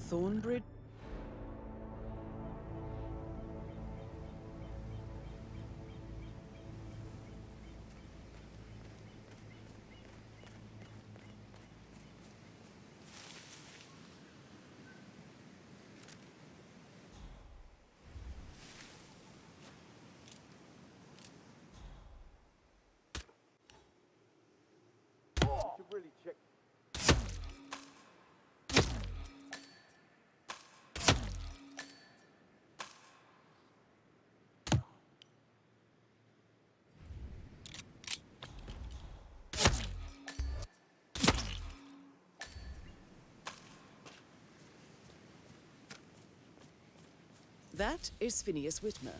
Thornbridge? Really check. That is Phineas Whitmer,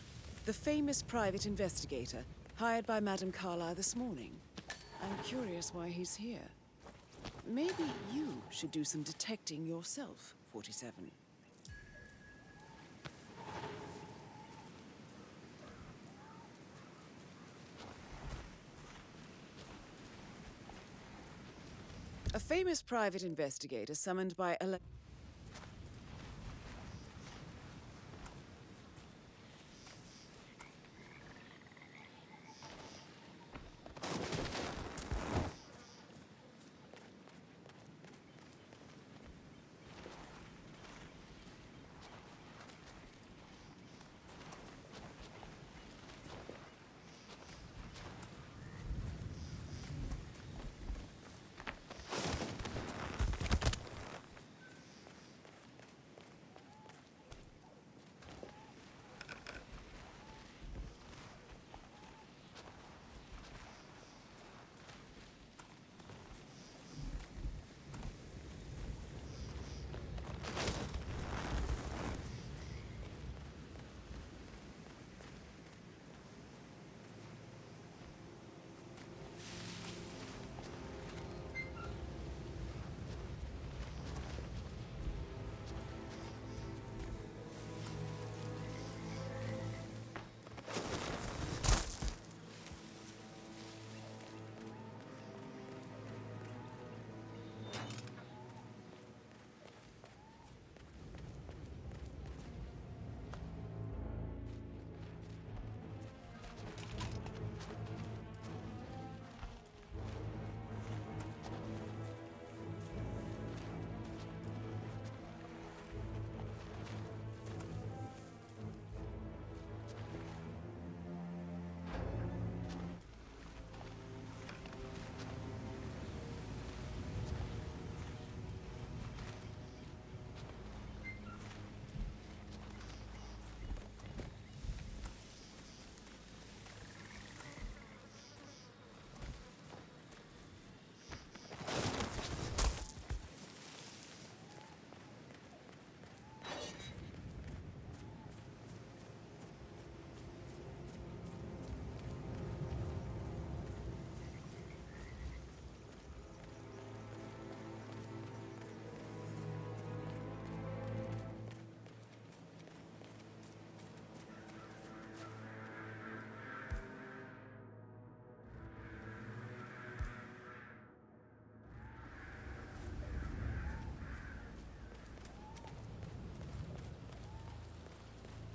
the famous private investigator hired by Madame Carlyle this morning. I'm curious why he's here. Maybe you should do some detecting yourself, 47. A famous private investigator summoned by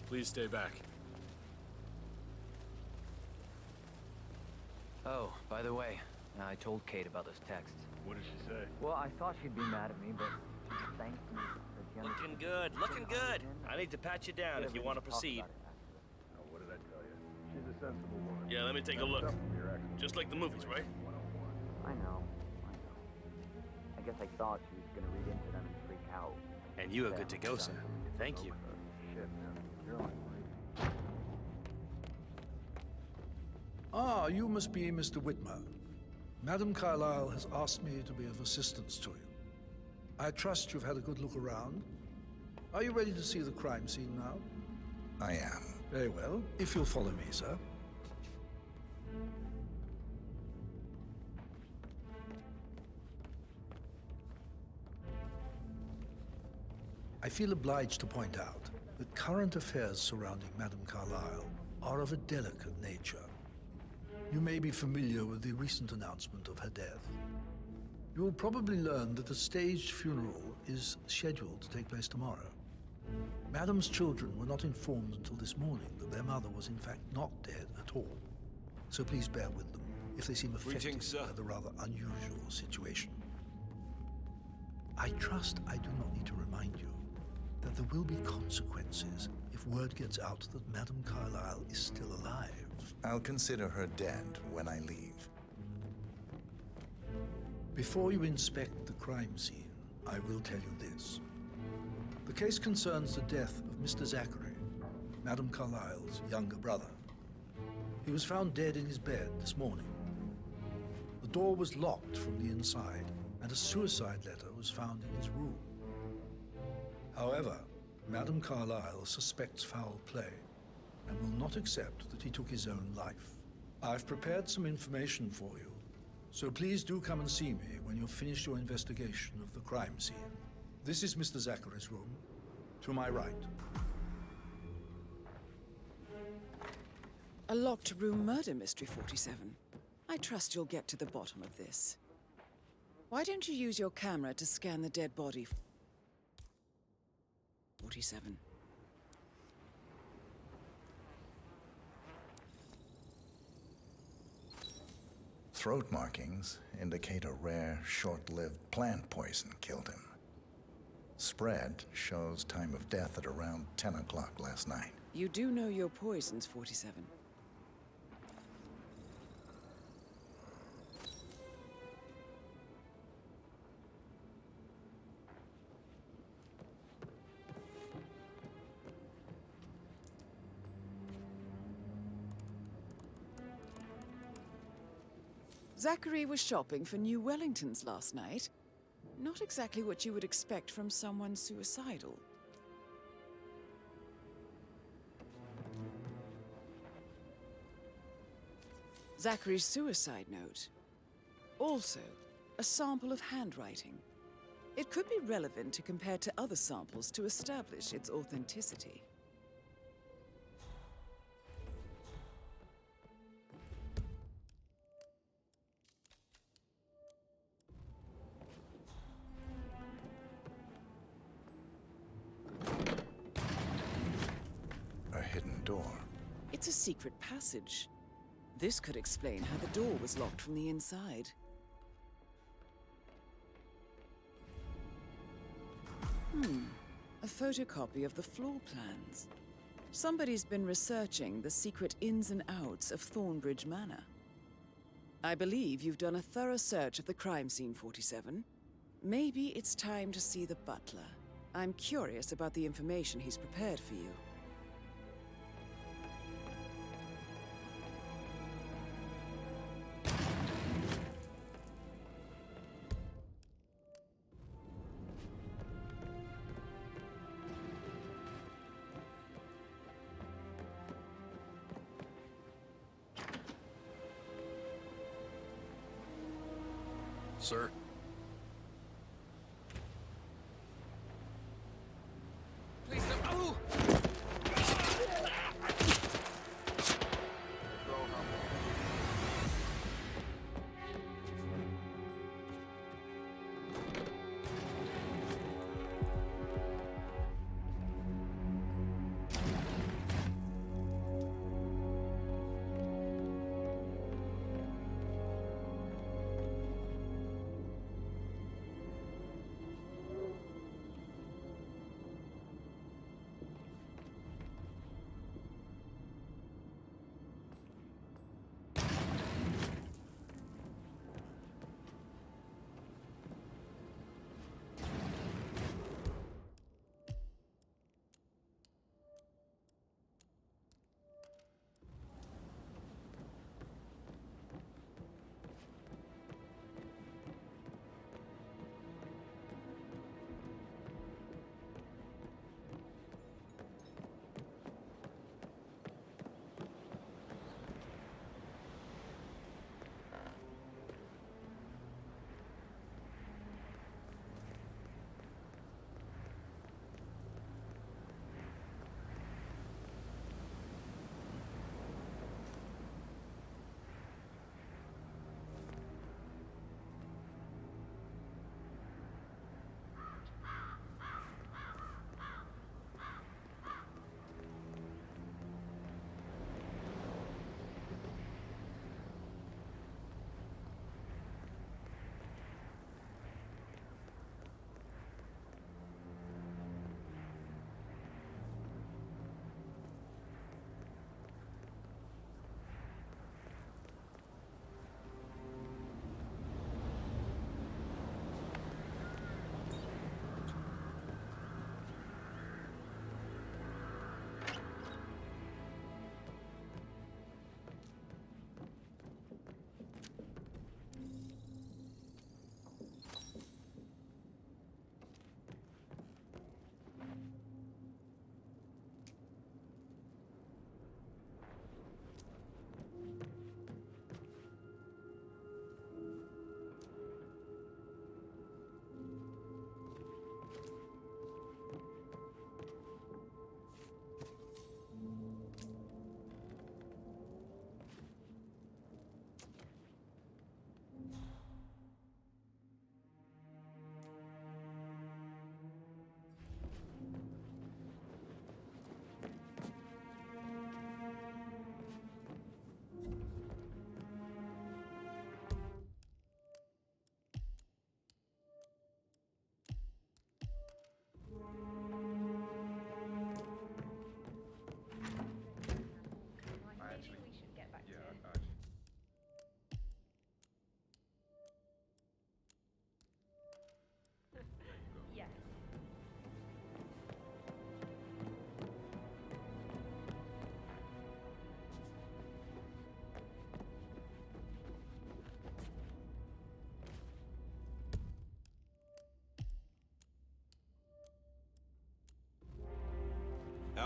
Please stay back. Oh, by the way, I told Kate about those texts. What did she say? Well, I thought she'd be mad at me, but she thanked me. Looking good, looking good. I need to pat you down if you want to proceed. Oh, what did I tell you? She's a sensible woman. Yeah, let me take a look. Just like the movies, right? I know. I guess I thought she was gonna read into them and freak out. And you are good to go, sir. Thank you. Shit, man. You're on. Ah, you must be Mr. Whitmer. Madame Carlyle has asked me to be of assistance to you. I trust you've had a good look around. Are you ready to see the crime scene now? I am. Very well. If you'll follow me, sir. I feel obliged to point out that current affairs surrounding Madame Carlyle are of a delicate nature. You may be familiar with the recent announcement of her death. You will probably learn that a staged funeral is scheduled to take place tomorrow. Madam's children were not informed until this morning that their mother was in fact not dead at all. So please bear with them if they seem affected Greetings, sir. by the rather unusual situation. I trust I do not need to remind you that there will be consequences if word gets out that Madame Carlyle is still alive. I'll consider her dead when I leave. Before you inspect the crime scene, I will tell you this. The case concerns the death of Mr. Zachary, Madame Carlyle's younger brother. He was found dead in his bed this morning. The door was locked from the inside, and a suicide letter was found in his room. However, Madame Carlyle suspects foul play and will not accept that he took his own life. I've prepared some information for you, so please do come and see me when you've finished your investigation of the crime scene. This is Mr. Zachary's room, to my right. A locked room murder mystery, 47. I trust you'll get to the bottom of this. Why don't you use your camera to scan the dead body, 47? Throat markings indicate a rare, short-lived plant poison killed him. Spread shows time of death at around 10 o'clock last night. You do know your poisons, 47. Zachary was shopping for new Wellingtons last night. Not exactly what you would expect from someone suicidal. Zachary's suicide note. Also, a sample of handwriting. It could be relevant to compare to other samples to establish its authenticity. A hidden door. It's a secret passage. This could explain how the door was locked from the inside. A photocopy of the floor plans. Somebody's been researching the secret ins and outs of Thornbridge Manor. I believe you've done a thorough search of the crime scene, 47. Maybe it's time to see the butler. I'm curious about the information he's prepared for you. Sir? Please don't. Oh!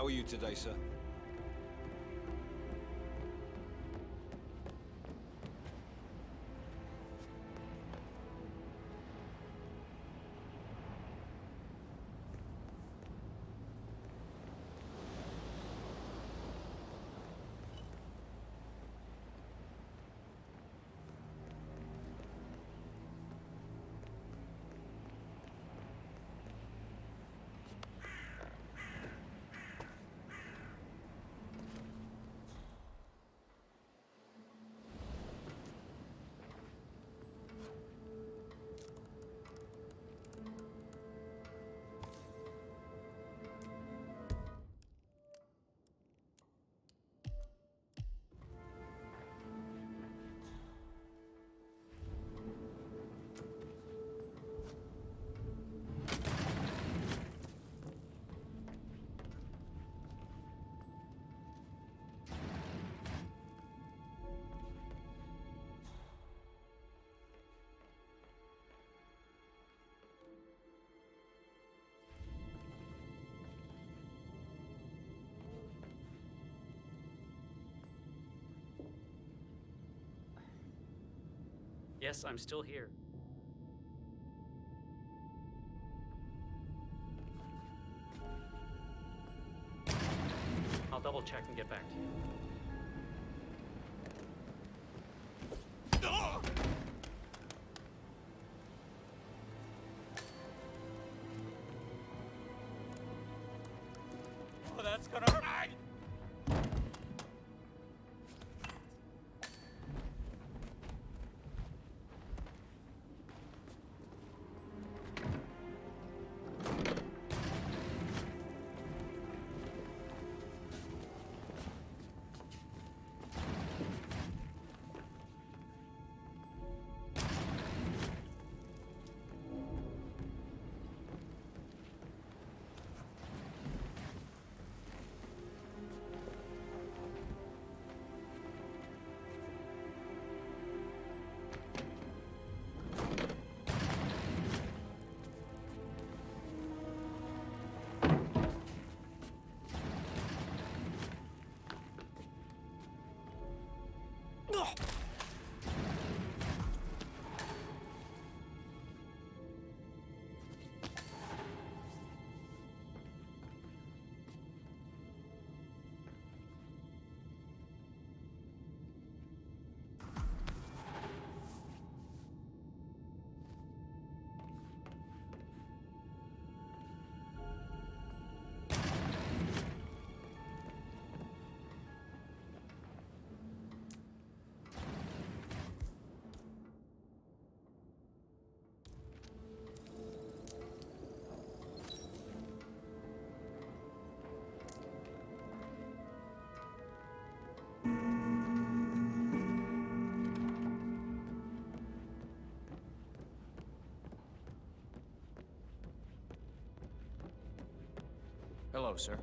How are you today, sir? Yes, I'm still here. I'll double check and get back to you. Oh, that's gonna hurt. Hello, sir.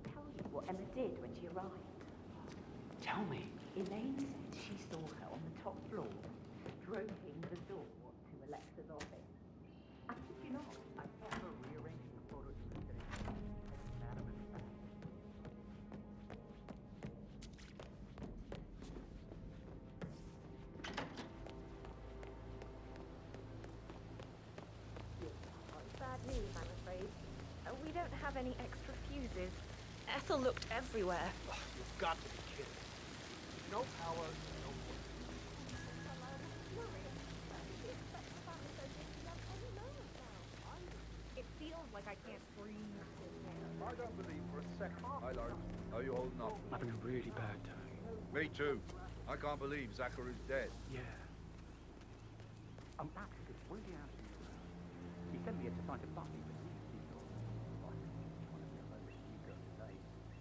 Tell you what Emma did when she arrived. Tell me. Elaine said she saw her on the top floor, stroking the door to Alexa's office. I kid you not, I saw her rearranging the photos of the Madam and Sam. Bad news, I'm afraid. We don't have any extra fuses. Ethel looked everywhere. You've got to be kidding. No power, no work. It feels like I can't breathe. I don't believe for a second. Hi, Lawrence. How are you holding up? I'm having a really bad time. Me too. I can't believe Zachary's dead. Yeah. Max, when did he answer you around? He sent me here to find a puppy, but he's not. I think he's trying to get home with you girl today.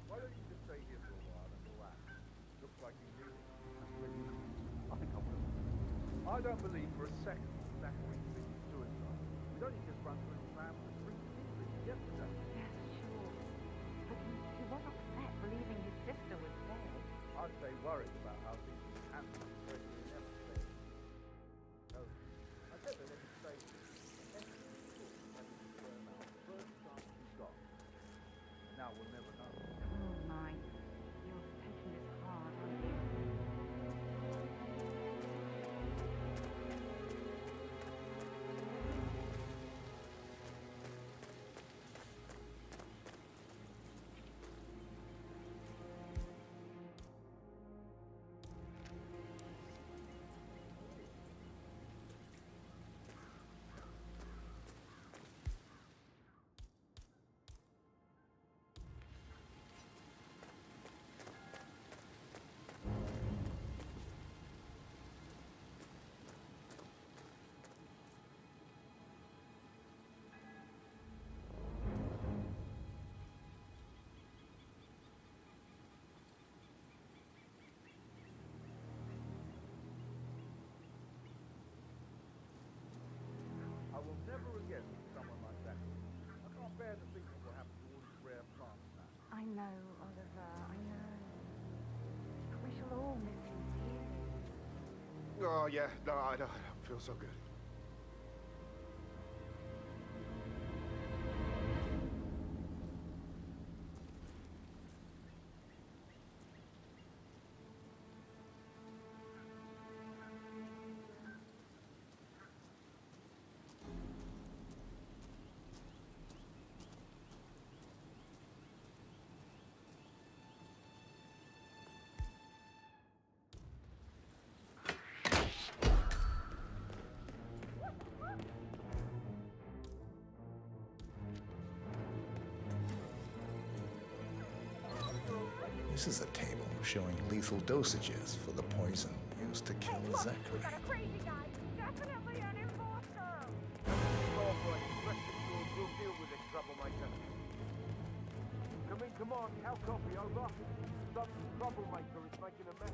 Why don't you just stay here for a while and relax? Looks like you need it. I think I will. I don't believe for a second Zachary committed suicide. We'd only just run through his plan for the three things yesterday. Yes, sure. But he was upset believing his sister was dead. I'd say worried about how things were handled, especially in every state. No, I said they let you stay here. Everything you could, and you turn out the first chance you got. And now we'll never know. Oh, Mike. You're taking this hard, aren't you? I will never again meet someone like that. I can't bear to think what will happen to all these rare plants now. I know, Oliver, I know. We shall all miss him dearly. Oh, yeah. No, I don't feel so good. This is a table showing lethal dosages for the poison used to kill Zachary. We got a crazy guy. Definitely an imposter. All right, rest assured we'll deal with this troublemaker. Come on, how copy, over? Some troublemaker is making a mess.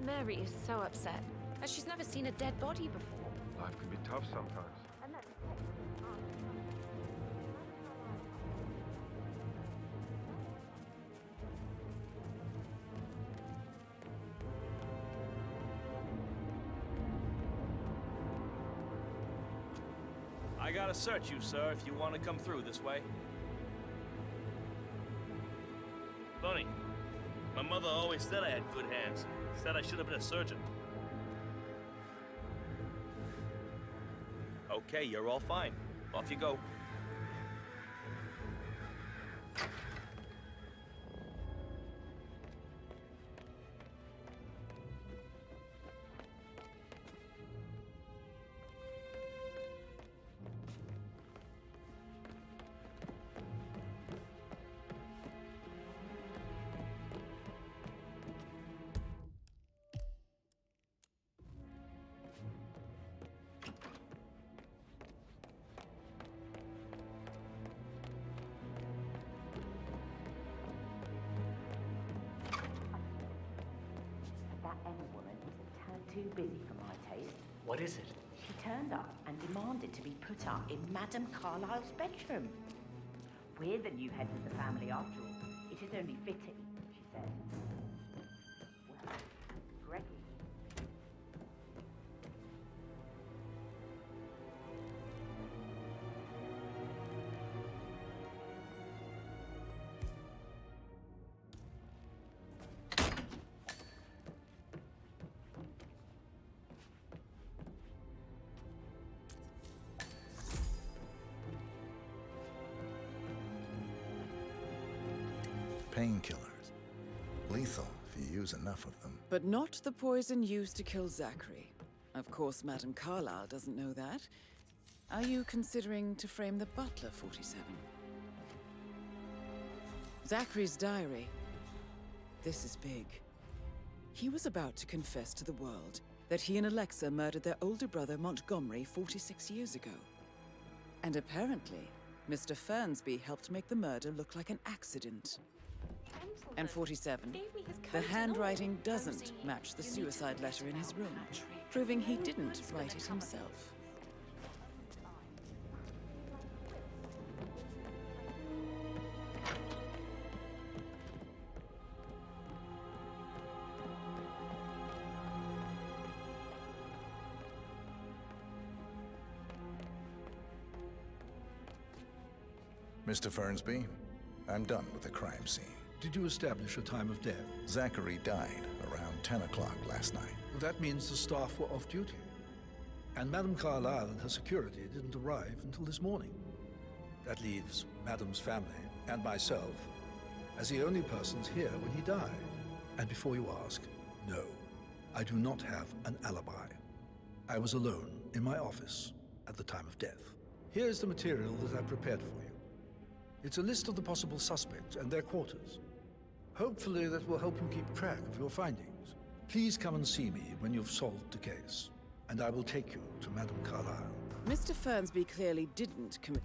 Mary is so upset, as she's never seen a dead body before. Life can be tough sometimes. And that detective I gotta search you, sir, if you want to come through this way. Bunny, my mother always said I had good hands. Said I should have been a surgeon. Okay, you're all fine. Off you go. That Emma woman is a tad too busy for my taste. What is it? She turned up and demanded to be put up in Madame Carlyle's bedroom. We're the new heads of the family after all. It is only fitting, she said. Well, Gregory. Painkillers. Lethal if you use enough of them. But not the poison used to kill Zachary. Of course, Madame Carlyle doesn't know that. Are you considering to frame the butler, 47? Zachary's diary. This is big. He was about to confess to the world that he and Alexa murdered their older brother Montgomery 46 years ago. And apparently, Mr. Fernsby helped make the murder look like an accident. And 47, the handwriting doesn't match the suicide letter in his room, proving he didn't write it himself. Mr. Fernsby, I'm done with the crime scene. Did you establish a time of death? Zachary died around 10 o'clock last night. Well, that means the staff were off duty. And Madame Carlyle and her security didn't arrive until this morning. That leaves Madame's family and myself as the only persons here when he died. And before you ask, no, I do not have an alibi. I was alone in my office at the time of death. Here's the material that I prepared for you. It's a list of the possible suspects and their quarters. Hopefully that will help you keep track of your findings. Please come and see me when you've solved the case, and I will take you to Madame Carlyle. Mr. Fernsby clearly didn't commit...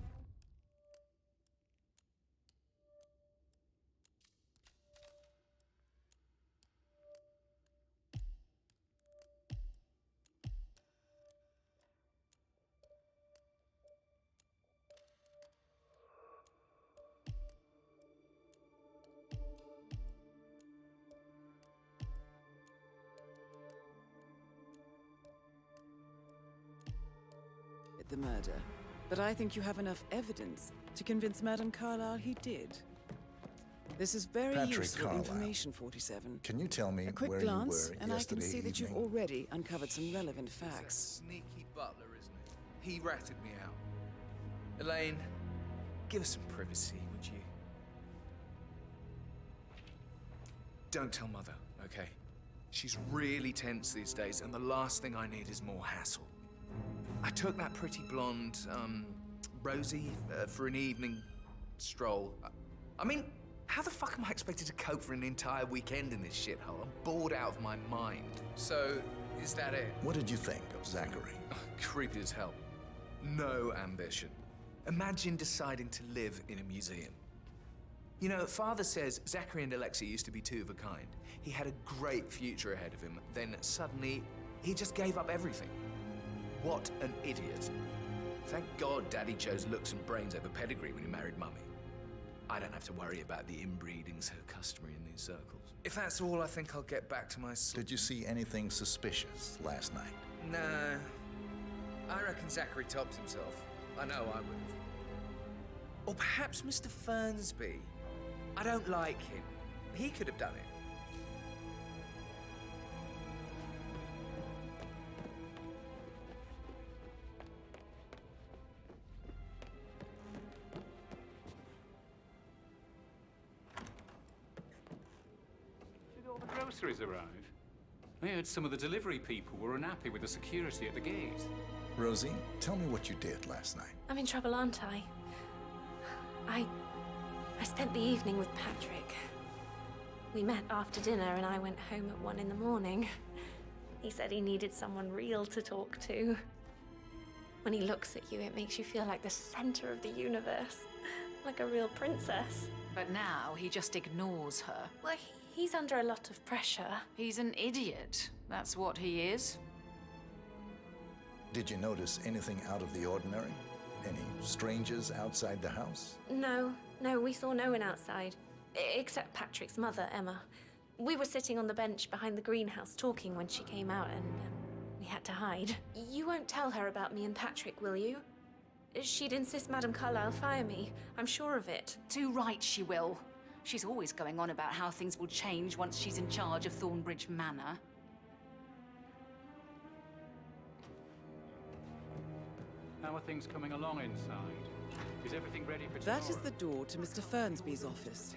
the murder, but I think you have enough evidence to convince Madame Carlyle he did. This is very Patrick useful Carlyle. information, 47. Can you tell me A quick where glance, you were and I yesterday can see that you've evening? already uncovered some relevant He's a facts. sneaky butler, isn't he? He ratted me out. Elaine, give us some privacy, would you? Don't tell Mother, okay? She's really tense these days, and the last thing I need is more hassle. I took that pretty blonde, Rosie, for an evening stroll. I mean, how the fuck am I expected to cope for an entire weekend in this shithole? I'm bored out of my mind. So, is that it? What did you think of Zachary? Creepy as hell. No ambition. Imagine deciding to live in a museum. You know, Father says Zachary and Alexa used to be two of a kind. He had a great future ahead of him, then suddenly, he just gave up everything. What an idiot. Thank God Daddy chose looks and brains over pedigree when he married Mummy. I don't have to worry about the inbreeding so customary in these circles. If that's all, I think I'll get back to my... Did you see anything suspicious last night? Nah. I reckon Zachary topped himself. I know I would have. Or perhaps Mr. Fernsby. I don't like him. He could have done it. Did all the groceries arrive? I heard some of the delivery people were unhappy with the security at the gate. Rosie, tell me what you did last night. I'm in trouble, aren't I? I spent the evening with Patrick. We met after dinner and I went home at 1 in the morning. He said he needed someone real to talk to. When he looks at you, it makes you feel like the center of the universe. Like a real princess. But now he just ignores her. Well, he's under a lot of pressure. He's an idiot. That's what he is. Did you notice anything out of the ordinary? Any strangers outside the house? No, we saw no one outside. Except Patrick's mother, Emma. We were sitting on the bench behind the greenhouse talking when she came out and we had to hide. You won't tell her about me and Patrick, will you? She'd insist Madame Carlyle fire me. I'm sure of it. Too right she will. She's always going on about how things will change once she's in charge of Thornbridge Manor. How are things coming along inside? Is everything ready for tomorrow? That is the door to Mr. Fernsby's office.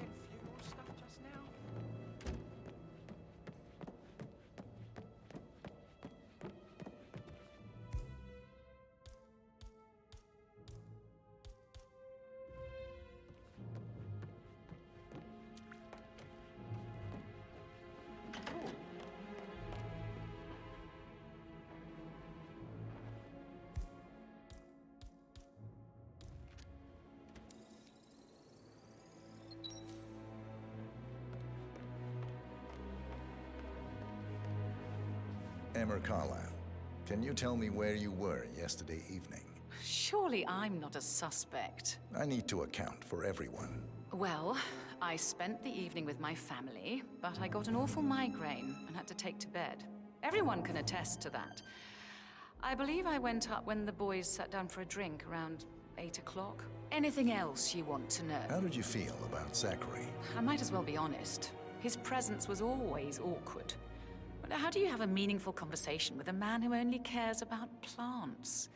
Emma Carlyle, can you tell me where you were yesterday evening? Surely I'm not a suspect. I need to account for everyone. Well, I spent the evening with my family, but I got an awful migraine and had to take to bed. Everyone can attest to that. I believe I went up when the boys sat down for a drink around 8 o'clock. Anything else you want to know? How did you feel about Zachary? I might as well be honest. His presence was always awkward. But how do you have a meaningful conversation with a man who only cares about plants?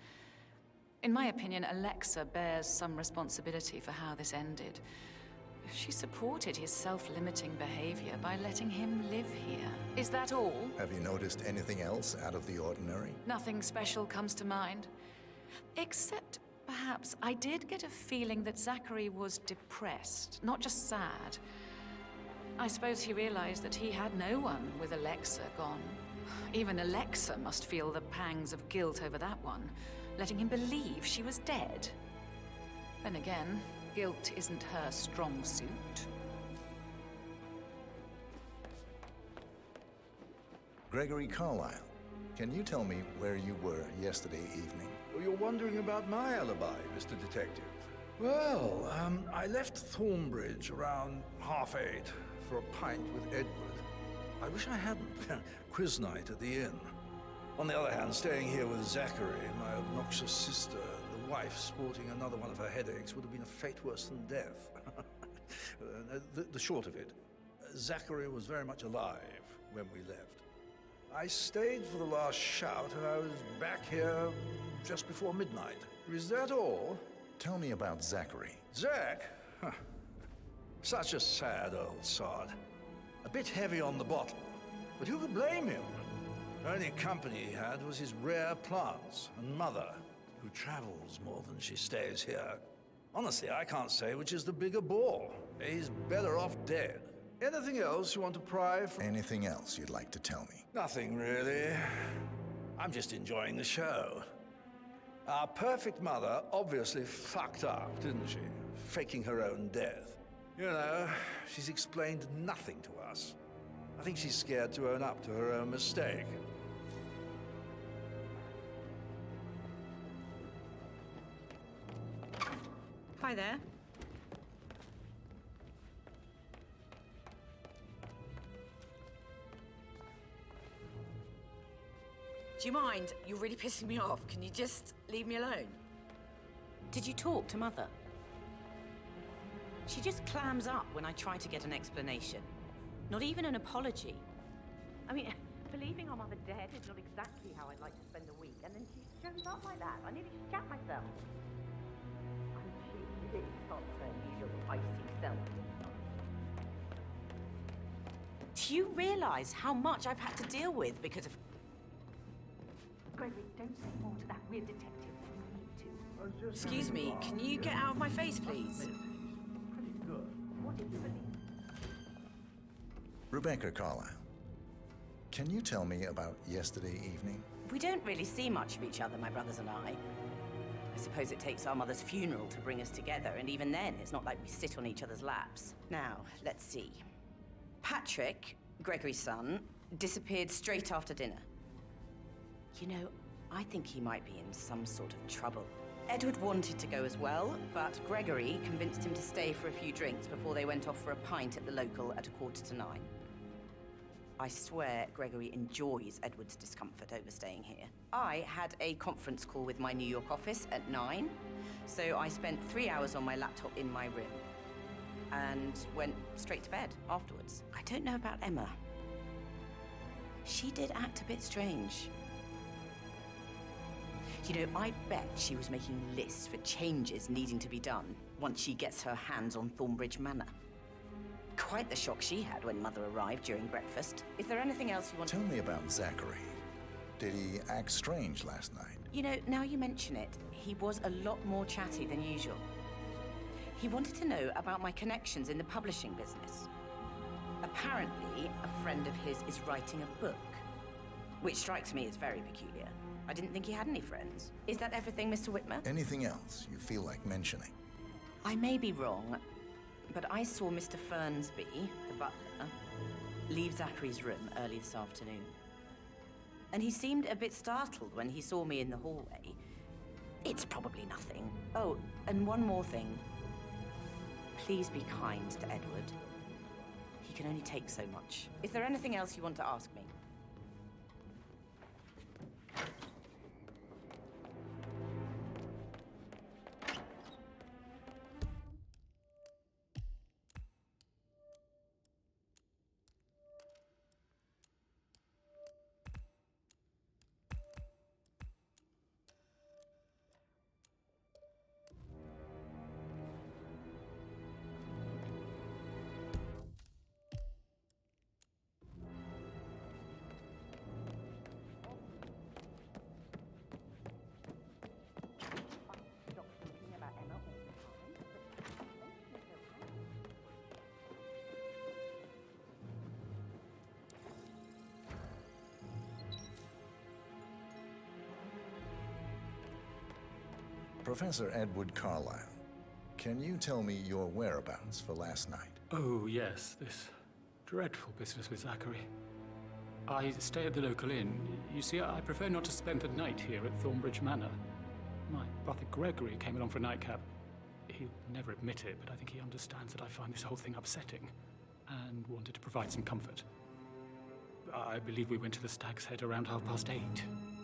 In my opinion, Alexa bears some responsibility for how this ended. She supported his self-limiting behavior by letting him live here. Is that all? Have you noticed anything else out of the ordinary? Nothing special comes to mind. Except, perhaps, I did get a feeling that Zachary was depressed, not just sad. I suppose he realized that he had no one with Alexa gone. Even Alexa must feel the pangs of guilt over that one, letting him believe she was dead. Then again, guilt isn't her strong suit. Gregory Carlyle, can you tell me where you were yesterday evening? Well, you're wondering about my alibi, Mr. Detective. Well, I left Thornbridge around 8:30 for a pint with Edward. I wish I hadn't. Quiz night at the inn. On the other hand, staying here with Zachary, my obnoxious sister, and the wife sporting another one of her headaches would have been a fate worse than death. The short of it, Zachary was very much alive when we left. I stayed for the last shout, and I was back here just before midnight. Is that all? Tell me about Zachary. Zach? Huh. Such a sad old sod. A bit heavy on the bottle, but who could blame him? The only company he had was his rare plants and mother, who travels more than she stays here. Honestly, I can't say which is the bigger bore. He's better off dead. Anything else you want to pry from? Anything else you'd like to tell me? Nothing, really. I'm just enjoying the show. Our perfect mother obviously fucked up, didn't she? Faking her own death. You know, she's explained nothing to us. I think she's scared to own up to her own mistake. Hi there. Do you mind? You're really pissing me off. Can you just leave me alone? Did you talk to Mother? She just clams up when I try to get an explanation. Not even an apology. I mean, believing our mother dead is not exactly how I'd like to spend a week, and then she shows up like that. I nearly shat myself. And she really got her usual icy self. Do you realize how much I've had to deal with because of... Gregory, don't say more to that weird detective. You need to. Excuse me, can you get out of my face, please? What did you believe? Rebecca Carlyle, can you tell me about yesterday evening? We don't really see much of each other, my brothers and I suppose it takes our mother's funeral to bring us together, and even then, it's not like we sit on each other's laps. Now, let's see. Patrick, Gregory's son, disappeared straight after dinner. You know, I think he might be in some sort of trouble. Edward wanted to go as well, but Gregory convinced him to stay for a few drinks before they went off for a pint at the local at 9:15. I swear Gregory enjoys Edward's discomfort over staying here. I had a conference call with my New York office at 9, so I spent 3 hours on my laptop in my room and went straight to bed afterwards. I don't know about Emma. She did act a bit strange. You know, I bet she was making lists for changes needing to be done once she gets her hands on Thornbridge Manor. Quite the shock she had when Mother arrived during breakfast. Is there anything else you want to... Tell me about Zachary. Did he act strange last night? You know, now you mention it, he was a lot more chatty than usual. He wanted to know about my connections in the publishing business. Apparently, a friend of his is writing a book, which strikes me as very peculiar. I didn't think he had any friends. Is that everything, Mr. Whitmer? Anything else you feel like mentioning? I may be wrong, but I saw Mr. Fernsby, the butler, leave Zachary's room early this afternoon. and he seemed a bit startled when he saw me in the hallway. It's probably nothing. Oh, and one more thing. Please be kind to Edward. He can only take so much. Is there anything else you want to ask me? Professor Edward Carlyle, can you tell me your whereabouts for last night? Oh, yes, this dreadful business with Zachary. I stay at the local inn. You see, I prefer not to spend the night here at Thornbridge Manor. My brother Gregory came along for a nightcap. He'd never admit it, but I think he understands that I find this whole thing upsetting and wanted to provide some comfort. I believe we went to the Stag's Head around 8:30.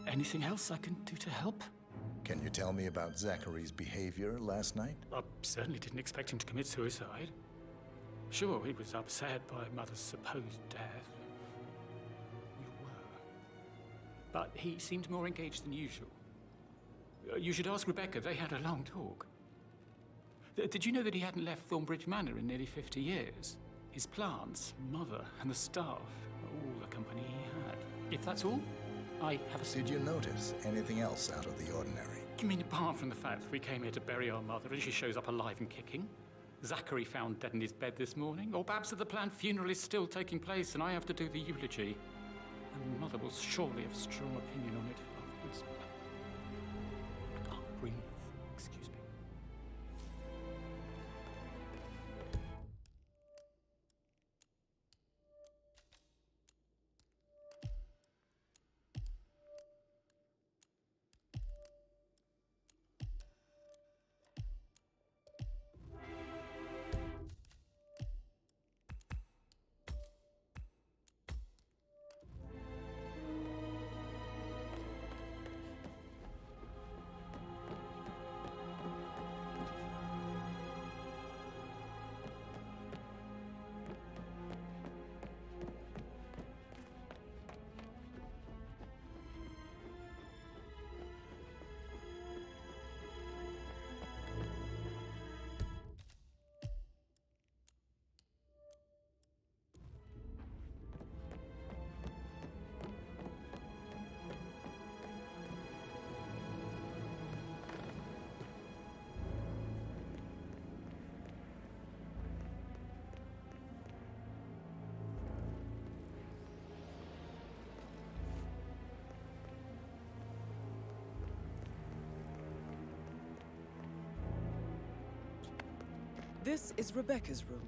Anything else I can do to help? Can you tell me about Zachary's behavior last night? I certainly didn't expect him to commit suicide. Sure, he was upset by Mother's supposed death. We were. But he seemed more engaged than usual. You should ask Rebecca. They had a long talk. Did you know that he hadn't left Thornbridge Manor in nearly 50 years? His plants, Mother, and the staff, all the company he had. If that's all, I have a... Did you notice anything else out of the ordinary? You mean apart from the fact that we came here to bury our mother and she shows up alive and kicking? Zachary found dead in his bed this morning? Or perhaps that the planned funeral is still taking place and I have to do the eulogy? And Mother will surely have strong opinion on it afterwards. I can't breathe. Excuse me. This is Rebecca's room.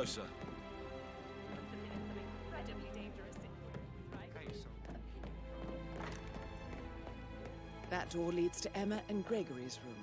Hello, sir. Must have been in some incredibly dangerous situations, right? That door leads to Emma and Gregory's room.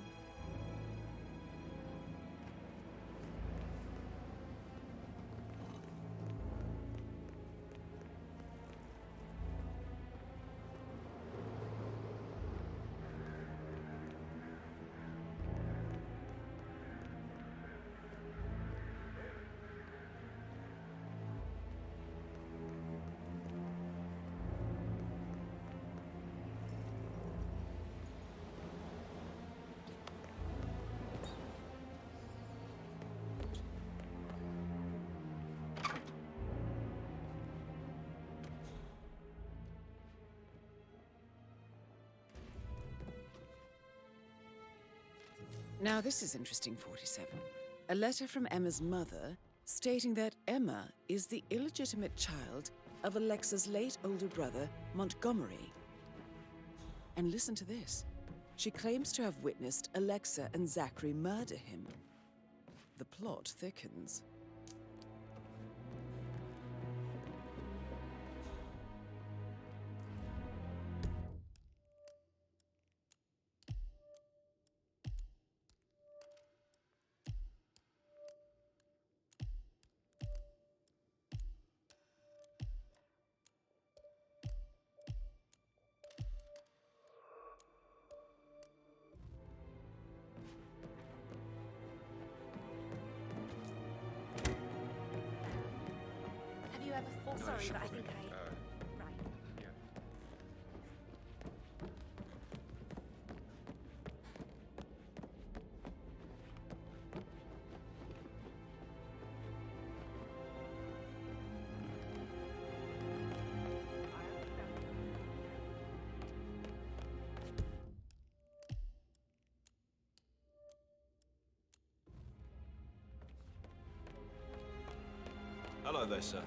Now this is interesting, 47. A letter from Emma's mother stating that Emma is the illegitimate child of Alexa's late older brother, Montgomery. And listen to this. She claims to have witnessed Alexa and Zachary murder him. The plot thickens. Have you ever thought? Sorry, but I think I. Right. Hello there, sir.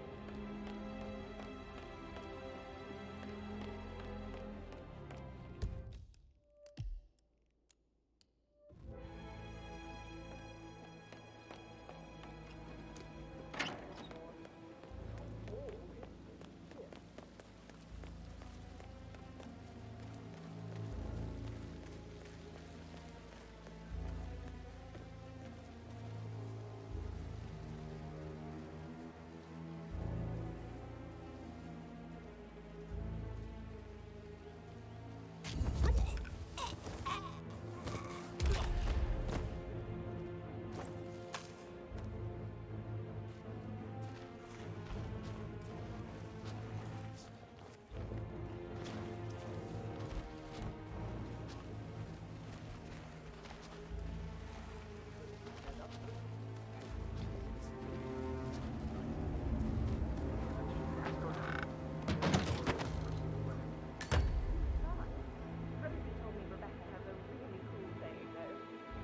Rosie told me Rebecca has a really cool saying, though.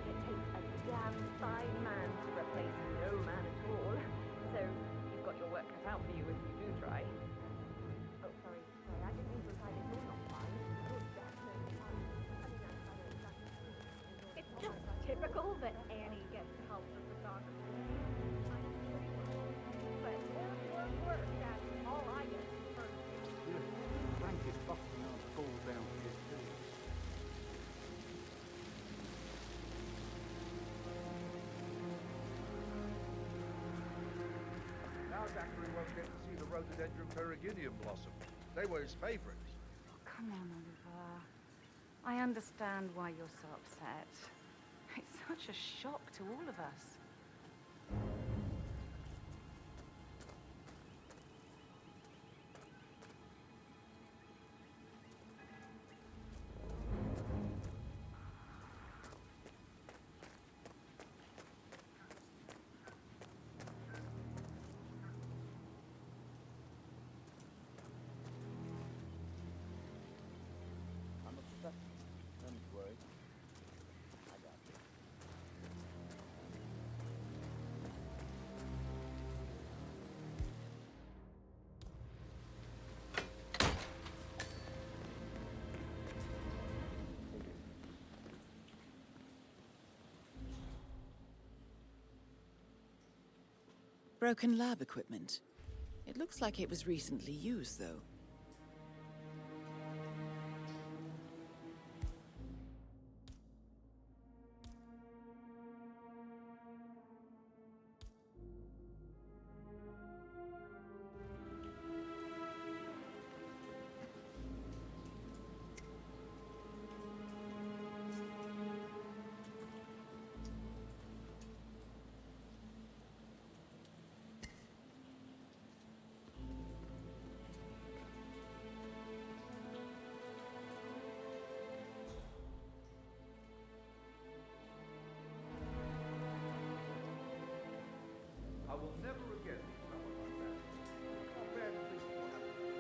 It takes a damn fine man to replace no man at all. So you've got your work cut out for you if you do try. Oh, sorry, I didn't mean to imply that you're not fine. You're definitely fine. I mean, I know exactly. It's just typical that Annie gets help with the soccer. I'm pretty well. But work, that's all I get for Frank is busting our school down here too. Now Zachary won't get to see the rhododendron periginium blossom. They were his favorites. Come on, Oliver. I understand why you're so upset. It's such a shock to all of us. I'm upset. Don't worry. I got you. Broken lab equipment. It looks like it was recently used, though. I will never again meet someone like that. How bad do you think will happen to me?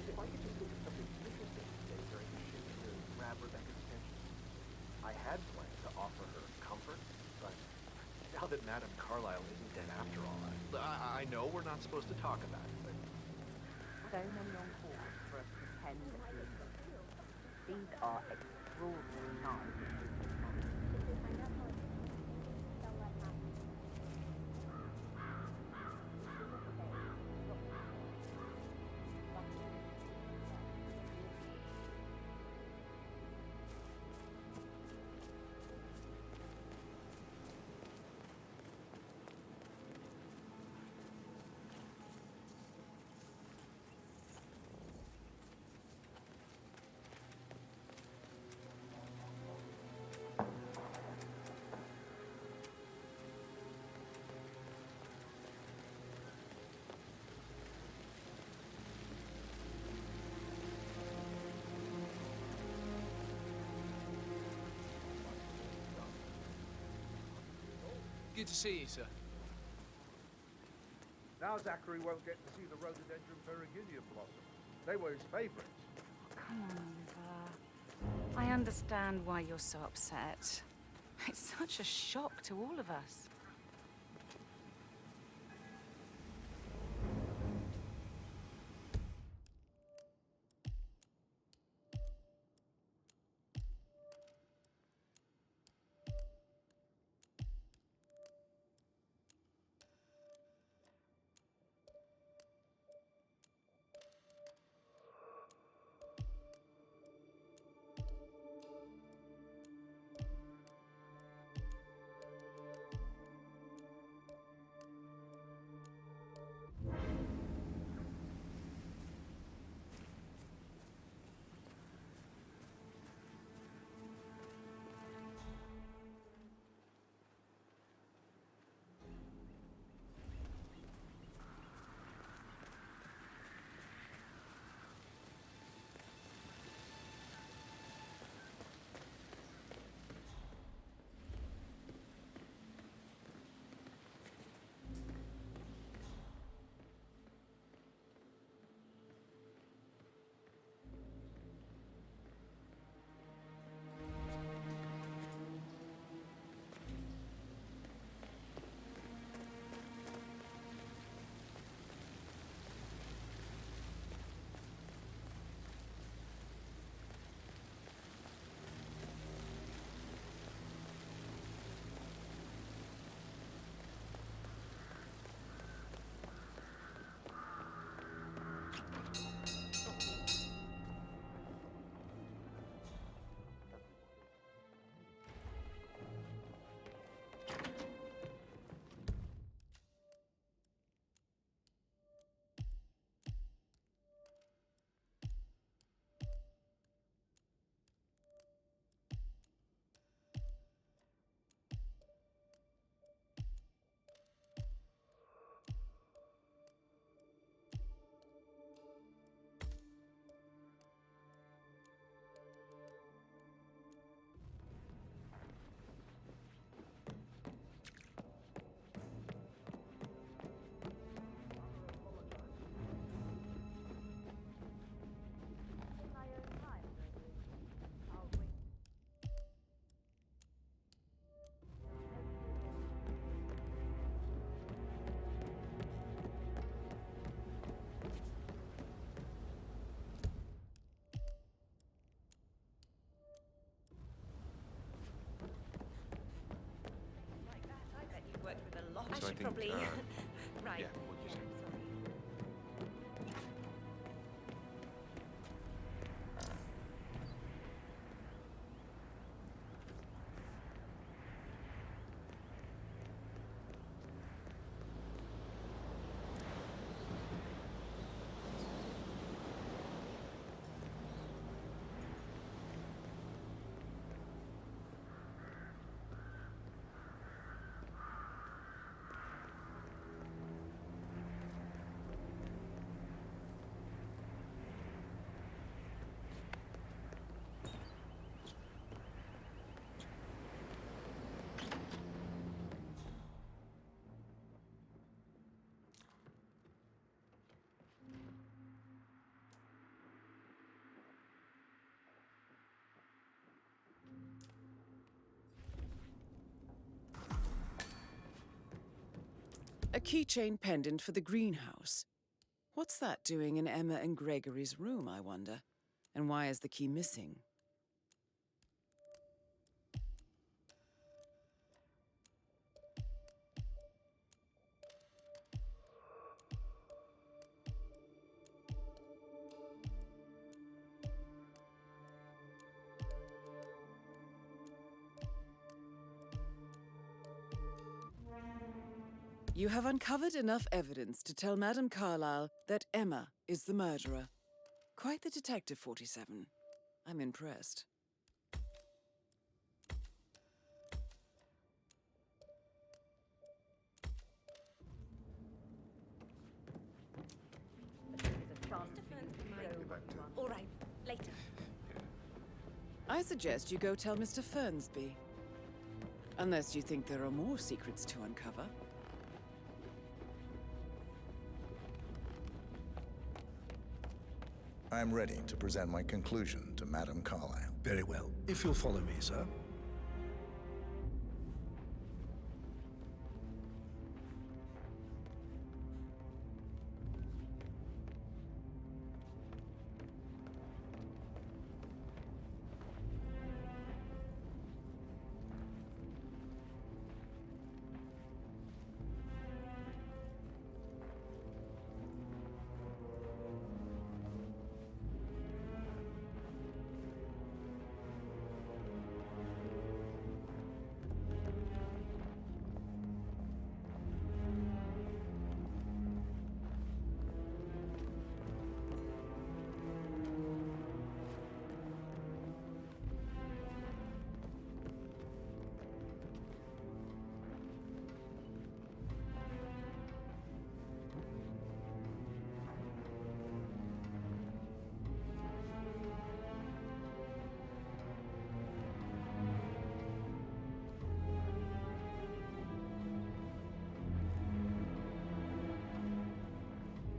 If I could just think of something interesting to say during the shoot to grab Rebecca's attention. I had planned to offer her comfort, but now that Madame Carlyle isn't dead after all, I know we're not supposed to talk about it, but So many encores for us to pretend that we exist. These are extraordinary times. Good to see you, sir. Now Zachary won't get to see the rhododendron periginium blossom. They were his favorites. Come on, Oliver. I understand why you're so upset. It's such a shock to all of us. I should probably... right. Yeah, we'll use it. Sorry. A keychain pendant for the greenhouse. What's that doing in Emma and Gregory's room, I wonder? And why is the key missing? You have uncovered enough evidence to tell Madame Carlyle that Emma is the murderer. Quite the detective, 47. I'm impressed. All right, later. I suggest you go tell Mr. Fernsby. Unless you think there are more secrets to uncover. I'm ready to present my conclusion to Madame Carlyle. Very well. If you'll follow me, sir.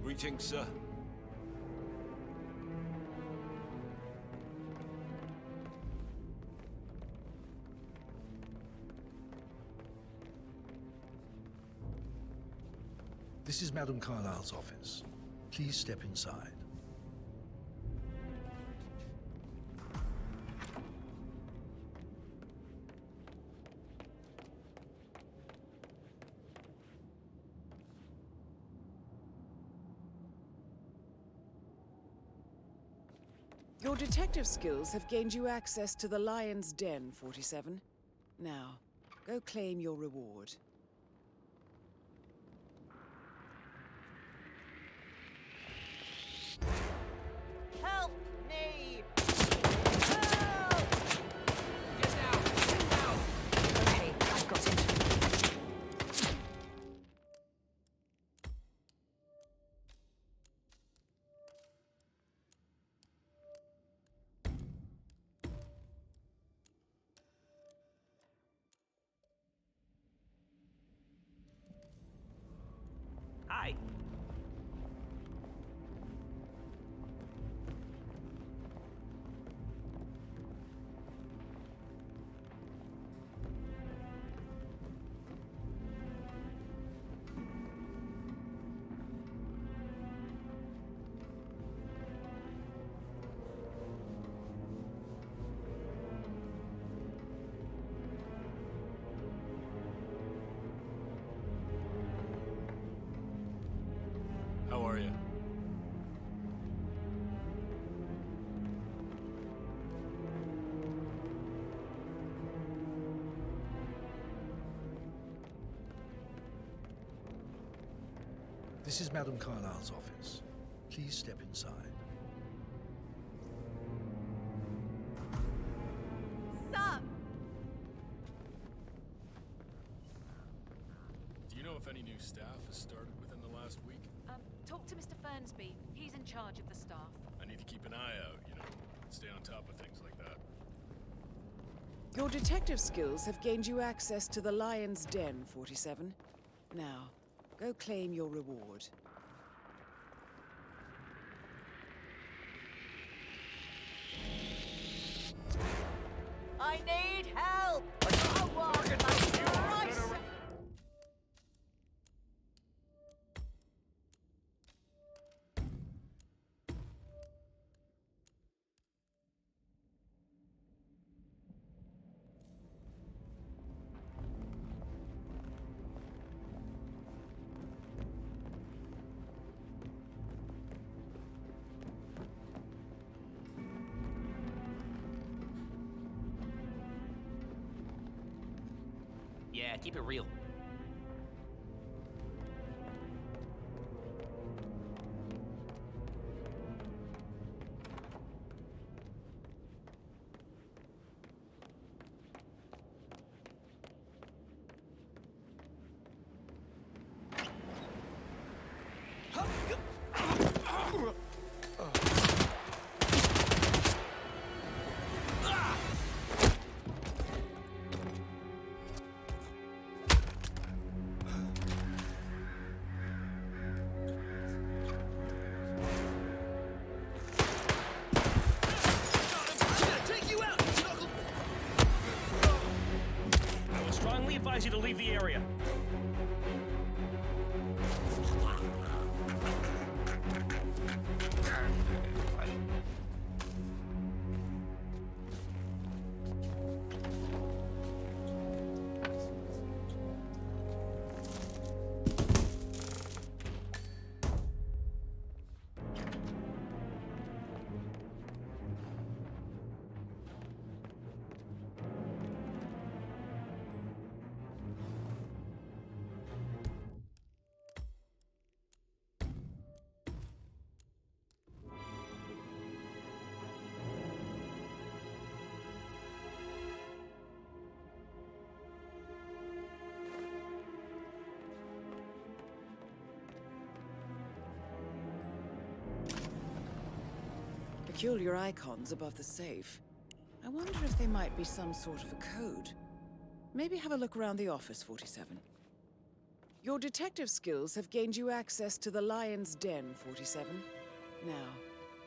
Greetings, sir. This is Madame Carlyle's office. Please step inside. Your detective skills have gained you access to the Lion's Den, 47. Now, go claim your reward. Help me! Get down! Get down! Okay, I've got it. This is Madame Carlyle's office. Please step inside. Son! Do you know if any new staff has started within the last week? Talk to Mr. Fernsby. He's in charge of the staff. I need to keep an eye out, you know, stay on top of things like that. Your detective skills have gained you access to the Lion's Den, 47. Now, go claim your reward. I need help! Oh, what? Christ! Yeah, keep it real. Advise you to leave the area. Peculiar icons above the safe. I wonder if they might be some sort of a code. Maybe have a look around the office, 47. Your detective skills have gained you access to the Lion's Den, 47. Now,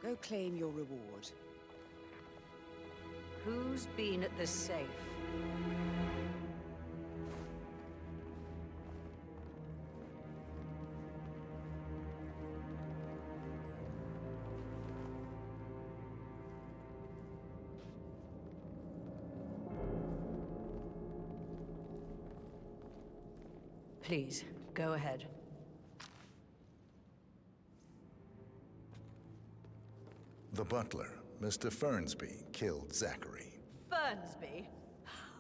go claim your reward. Who's been at the safe? Please, go ahead. The butler, Mr. Fernsby, killed Zachary. Fernsby?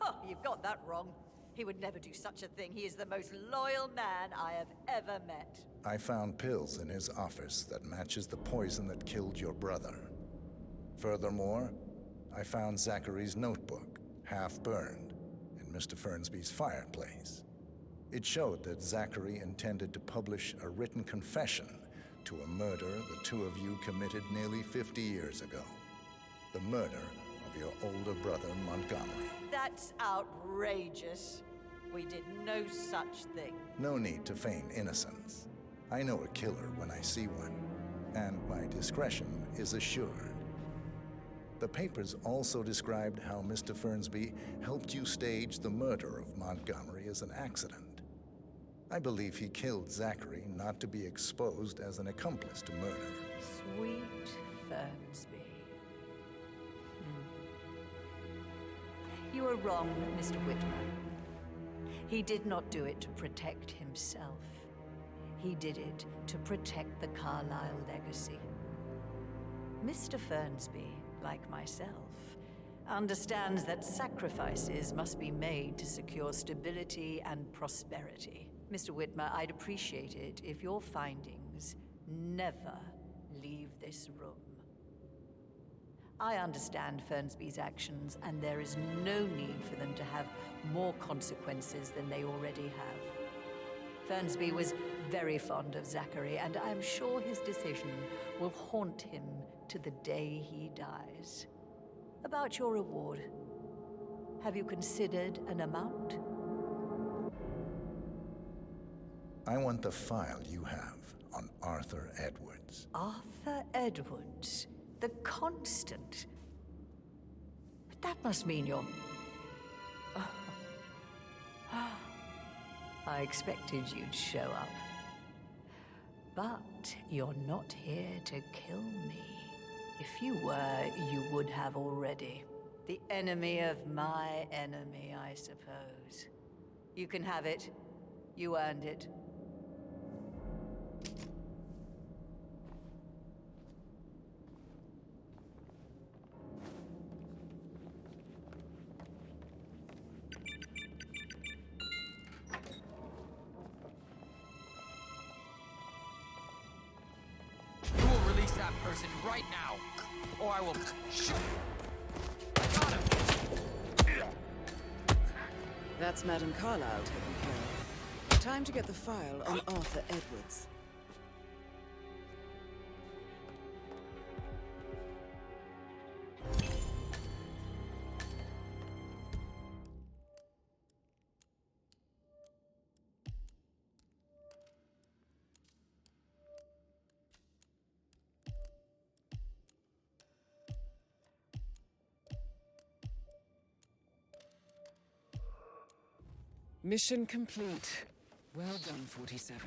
Oh, you've got that wrong. He would never do such a thing. He is the most loyal man I have ever met. I found pills in his office that matches the poison that killed your brother. Furthermore, I found Zachary's notebook, half burned, in Mr. Fernsby's fireplace. It showed that Zachary intended to publish a written confession to a murder the two of you committed nearly 50 years ago. The murder of your older brother, Montgomery. That's outrageous. We did no such thing. No need to feign innocence. I know a killer when I see one, and my discretion is assured. The papers also described how Mr. Fernsby helped you stage the murder of Montgomery as an accident. I believe he killed Zachary not to be exposed as an accomplice to murder. Sweet Fernsby. You are wrong, Mr. Whitman. He did not do it to protect himself. He did it to protect the Carlyle legacy. Mr. Fernsby, like myself, understands that sacrifices must be made to secure stability and prosperity. Mr. Whitmer, I'd appreciate it if your findings never leave this room. I understand Fernsby's actions, and there is no need for them to have more consequences than they already have. Fernsby was very fond of Zachary, and I'm sure his decision will haunt him to the day he dies. About your reward, have you considered an amount? I want the file you have on Arthur Edwards. Arthur Edwards, the Constant. But that must mean you're... I expected you'd show up. But you're not here to kill me. If you were, you would have already. The enemy of my enemy, I suppose. You can have it. You earned it. You will release that person right now, or I will shoot. I got him. That's Madame Carlyle taken care of. Time to get the file on Arthur Edwards. Mission complete. Well done, 47.